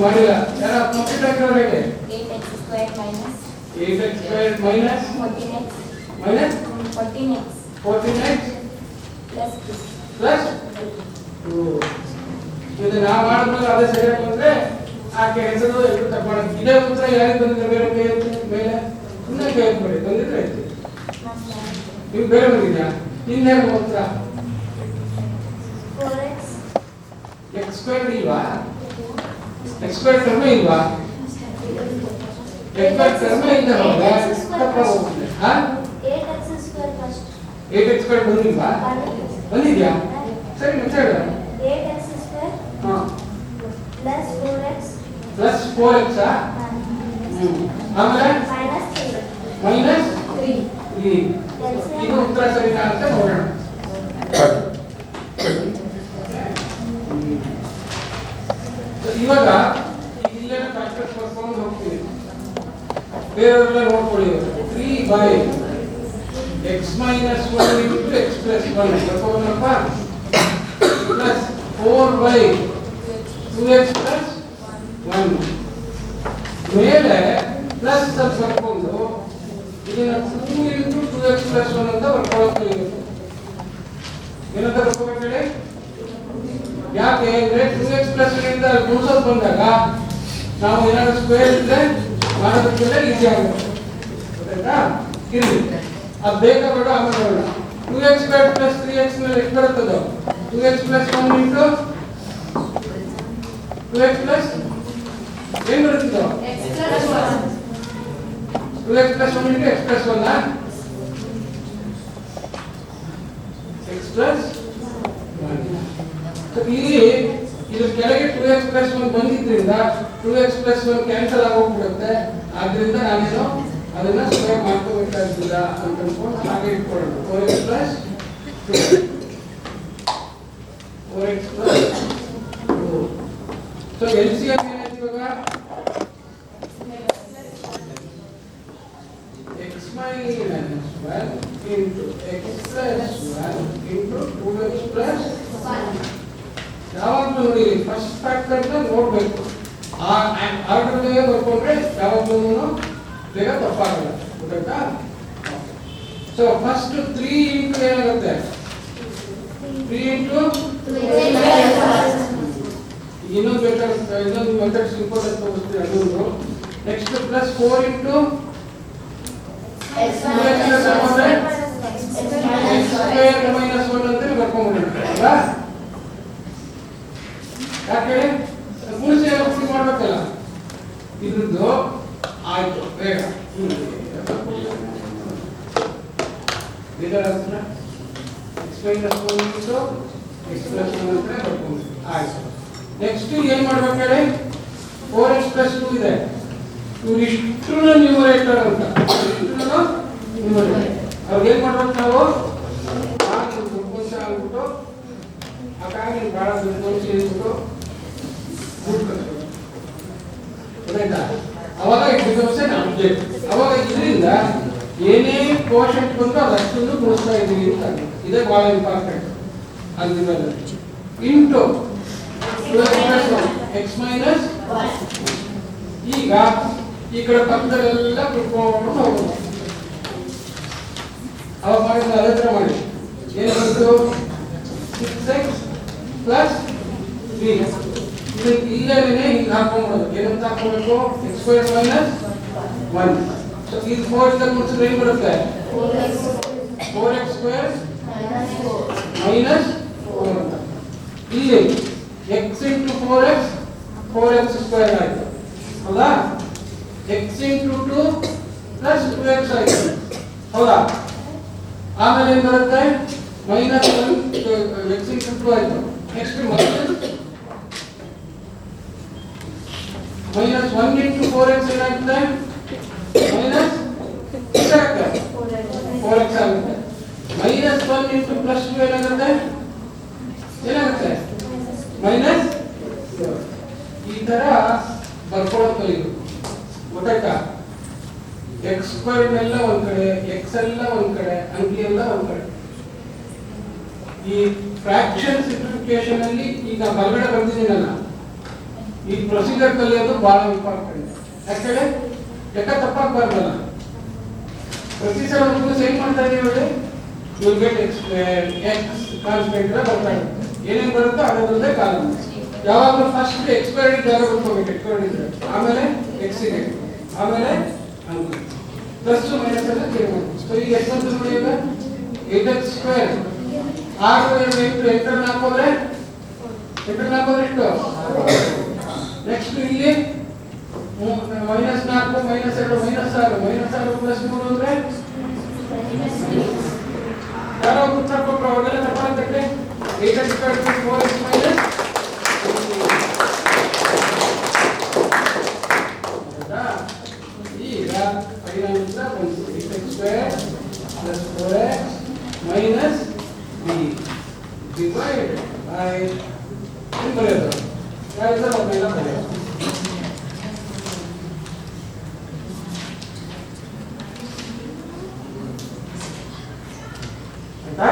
ಮಾಡಿಲ್ಲ ಯಾರು complete ಆಗಿರೋರಿಗೆ 8x squared minus 8x squared minus 14x minus 14x 14x plus plus 2 ಇದು ನಾವು ಮಾಡಿದ್ಮೇಲೆ ಅದೇ ಸರಿಯಾಗಿ ಬಂದ್ರೆ ಆಕೆ ಹೆಸರು ಎಷ್ಟು ತಗೊಂಡು ಇದೇ ಉತ್ತರ ಯಾರಿಗೆ ಬಂದಿದೆ ಬೇರೆ ಮೇಲೆ ಸುಮ್ಮನೆ ಕೇಳ್ಕೊಳ್ಳಿ ಬಂದಿದ್ರೆ ಆಯ್ತು ನೀವು ಬೇರೆ ಬಂದಿದ್ಯಾ ಇನ್ನೇನು ಉತ್ತರ 4x x squared ಇಲ್ವಾ x squared ಕಡಿಮೆ ಇಲ್ವಾ x squared ಕಡಿಮೆ ಇಲ್ಲ ನೋಡ್ರೆ ತಪ್ಪಾಗುತ್ತೆ ಹಾ 8x squared first 8x squared ಬಂದಿಲ್ವಾ ಬಂದಿದ್ಯಾ ಸರಿ ಮತ್ತೆ ಹೇಳು 8x squared ಹಾ plus 4x plus 4x ಆಮೇಲೆ minus 3 3 ಇದು ಉತ್ತರ ಸರಿನಾ ಅಂತ ನೋಡೋಣ ಇವಾಗ ಇಲ್ಲೇ ಫ್ಯಾಕ್ಟರ್ಸ್ ಬರ್ಕೊಂಡು ಹೋಗ್ತೀವಿ ಬೇರೆಯವರೆಲ್ಲ ನೋಡ್ಕೊಳ್ಳಿ 3 by x minus 1 into x plus 1 ಬರ್ಕೋಣಪ್ಪ plus 4 by 2x plus 1 ಮೇಲೆ ಪ್ಲಸ್ ಸ್ವಲ್ಪ ಬರ್ಕೊಂಡು ಇದನ್ನ 2 into 2x plus 1 ಅಂತ ಬರ್ಕೊಳ್ಳೋಕೆ ಏನಂತ ಬರ್ಕೋಬೇಕು ಹೇಳಿ ಯಾಕೆ ಅಂದ್ರೆ 2x plus 1 ಇಂದ ಗುಣಿಸೋದು ಬಂದಾಗ ನಾವು ಏನಾದ್ರು ಸ್ಕ್ವೇರ್ ಇದ್ರೆ ಮಾಡೋದಕ್ಕೆಲ್ಲ ಈಸಿ ಆಗುತ್ತೆ ಗೊತ್ತಾಯ್ತಾ ಇಲ್ಲಿ ಅದು ಬೇಕಾ ಬೇಡ ಆಮೇಲೆ ನೋಡೋಣ 2x squared plus 3x ಮೇಲೆ ಎಷ್ಟು ಬರುತ್ತದು 2x plus 1 into 2x plus ಏನು ಬರುತ್ತದು x plus 1 2x plus 1 into x plus 1 x plus 1 so ಇಲ್ಲಿ ಇದು ಕೆಳಗೆ 2x plus 1 ಬಂದಿದ್ರಿಂದ 2x plus 1 ಕ್ಯಾನ್ಸಲ್ ಆಗೋಗ್ಬಿಡುತ್ತೆ ಆದ್ರಿಂದ ನಾನೇನು ಅದನ್ನ ಸ್ಕ್ವೇರ್ ಮಾಡ್ಕೋಬೇಕಾಗಿಲ್ಲ ಅಂತ ಅನ್ಕೊಂಡು ಹಾಗೆ ಇಟ್ಕೊಳ್ಳೋಣ 4x plus 2 4x plus 2 so LCM ಏನಾಯ್ತು ಇವಾಗ x minus 1 into x plus 1 into 2x plus 1 ಯಾವಾಗಲೂ ನೋಡಿ ಫಸ್ಟ್ ಫ್ಯಾಕ್ಟರ್ ನ ನೋಡಬೇಕು ಆ ಆರ್ಡರ್ ಮೇಲೆ ಬರ್ಕೊಂಡ್ರೆ ಯಾವಾಗಲೂ ಬೇಗ ತಪ್ಪಾಗಲ್ಲ ಗೊತ್ತಾಯ್ತಾ ಸೊ ಫಸ್ಟ್ 3 into ಏನಾಗುತ್ತೆ 3 into ಇನ್ನೊಂದು ಮೆಥಡ್ಸ್ ಇಂಪಾರ್ಟೆಂಟ್ ತಗೋತೀವಿ ಅದೊಂದು next plus 4 into x minus 1 ಅಂತ ಬರ್ಕೊಂಡ್ಬಿಡ್ತಾರೆ ಅಲ್ವಾ ಯಾಕೆ ಗುಣಿಸಿ ಮುಕ್ತಿ ಮಾಡ್ಬೇಕಲ್ಲ ಇದ್ರದ್ದು ಆಯ್ತು ಬೇಗ ಬೇರೆ x minus 1 into x plus 1 ಅಂತ ಬರ್ಕೊಂಡು ಆಯ್ತು ನೆಕ್ಸ್ಟ್ ಏನ್ ಮಾಡ್ಬೇಕು ಹೇಳಿ 4x plus 2 ಇದೆ ಇಷ್ಟು ನ್ಯೂಮರೇಟರ್ ಅಂತ ನ್ಯೂಮರೇಟರ್ ಅವ್ರು ಏನ್ ಮಾಡ್ಬೇಕು ನಾವು ಕೊಂಚ ಆಗ್ಬಿಟ್ಟು ಹಾಗಾಗಿ ಬಹಳ ದುಡ್ಡು ಸೇರಿಸ್ಬಿಟ್ಟು ಗೊತ್ತಾಯ್ತಾ ಅವಾಗ ಇಟ್ ಬಿಕಮ್ಸ್ ಎನ್ ಆಬ್ಜೆಕ್ಟ್ ಅವಾಗ ಇದರಿಂದ ಏನೇ ಕೋಶನ್ ಬಂದು ಅದಷ್ಟೊಂದು ಗುಣಿಸ್ತಾ ಇದೀವಿ ಅಂತ ಇದೇ ಬಹಳ ಇಂಪಾರ್ಟೆಂಟ್ ಅಂದಿರಲ್ಲ ಇಂಟು x minus 1 ಈಗ ಈ ಕಡೆ ಪಕ್ಕದಲ್ಲೆಲ್ಲ ಕುತ್ಕೊಂಡು ಹೋಗೋಣ ಅವಾಗ ಮಾಡಿದ ಅದೇ ಥರ ಮಾಡಿ ಏನು ಬಂತು 6x plus 3 ಇದಕ್ಕೆ ಇಲ್ಲೇ ಹಿಂಗೆ ಹಾಕೊಂಡ್ಬಿಡೋದು ಏನಂತ ಹಾಕೋಬೇಕು x squared minus 1 ಸೊ ಇದು 4 ಇಂದ ಗುಣಿಸಿದ್ರೆ ಏನು ಬರುತ್ತೆ 4x squared minus 4 ಅಂತ ಇಲ್ಲಿ x into 4x 4x squared ಆಯ್ತು ಹೌದಾ x into 2 plus 2x ಆಯ್ತು ಹೌದಾ ಆಮೇಲೆ ಏನು ಬರುತ್ತೆ minus 1 x into 2 ಆಯ್ತು ನೆಕ್ಸ್ಟ್ minus 1 into 4x ಏನಾಗುತ್ತೆ minus 4x ಆಗುತ್ತೆ minus 1 into plus 2 ಏನಾಗುತ್ತೆ ಏನಾಗುತ್ತೆ minus ಈ ತರ ಬರ್ಕೊಳ್ಳೋದು ಕಲಿಬೇಕು ಗೊತ್ತಾಯ್ತಾ x ಸ್ಕ್ವೇರ್ ಎಲ್ಲ ಒಂದ್ ಕಡೆ x ಎಲ್ಲ ಒಂದ್ ಕಡೆ ಅಂಕಿ ಎಲ್ಲ ಒಂದ್ ಕಡೆ ಈ ಫ್ರಾಕ್ಷನ್ ಸಿಂಪ್ಲಿಫಿಕೇಶನ್ ಅಲ್ಲಿ ಈಗ ಹೊರಗಡೆ ಬಂದಿದ್ದೀನಲ್ಲ ಈ ಪ್ರೊಸೀಜರ್ ಕಲಿಯೋದು ಬಹಳ ಇಂಪಾರ್ಟೆಂಟ್. ಯಾಕಂದ್ರೆ ಲೆಕ್ಕ ತಪ್ಪಾಗಬಾರ್ದಲ್ಲ. ಪ್ರತಿ ಸಲ ಒಂದು ಸೇಮ್ ಮಾಡ್ತಾ ಇದೀವಿ ಹೇಳಿ, ಯು ಗೆಟ್ ಎಕ್ಸ್ ಕಾನ್ಸ್ಟೆಂಟ್ ಬರ್ತಾ ಇರುತ್ತೆ. ಏನೇನು ಬರುತ್ತೋ ಅದರಲ್ಲೇ ಕಾಲಮ್. ಯಾವಾಗಲೂ ಫಸ್ಟ್ ಎಕ್ಸ್ಪೈರ್ಡ್ ಜಾಗ ಬರ್ಕೋಬೇಕು, ಎಕ್ಸ್ಪೈರ್ಡ್ ಇದ್ರೆ ಆಮೇಲೆ ಎಕ್ಸ್ ಇದೆ, ಆಮೇಲೆ ಪ್ಲಸ್ ಮೈನಸ್ ಎಲ್ಲ ಕ್ಲಿಯರ್ ಮಾಡ್ತೀವಿ. ಸೊ ಈಗ ಎಷ್ಟು ಅಂತ ನೋಡಿ, ಈಗ 8x ಸ್ಕ್ವೇರ್ 6 ಎಂಟರ್ ಹಾಕೋದ್ರೆ ಎಷ್ಟು? ನೆಕ್ಸ್ಟ್ ಇಲ್ಲಿ -4 -2 -6 +3 ಅಂದ್ರೆ ಯಾರೋ ಉತ್ತರ ಕೊಟ್ಟರು ಅವೆಲ್ಲ ತಪ್ಪಾಗುತ್ತೆ. 8x ಸ್ಕ್ವೇರ್ 4x ಮೈನಸ್ ಈಗ ಪರಿಣಾಮದಿಂದ ಬಂತು 8x square + 4x minus b divide by ಬರೆಯೋದು ಯಾವ್ದು ಅದನ್ನೆಲ್ಲ ಬರೆಯೋದು. ಆಯ್ತಾ?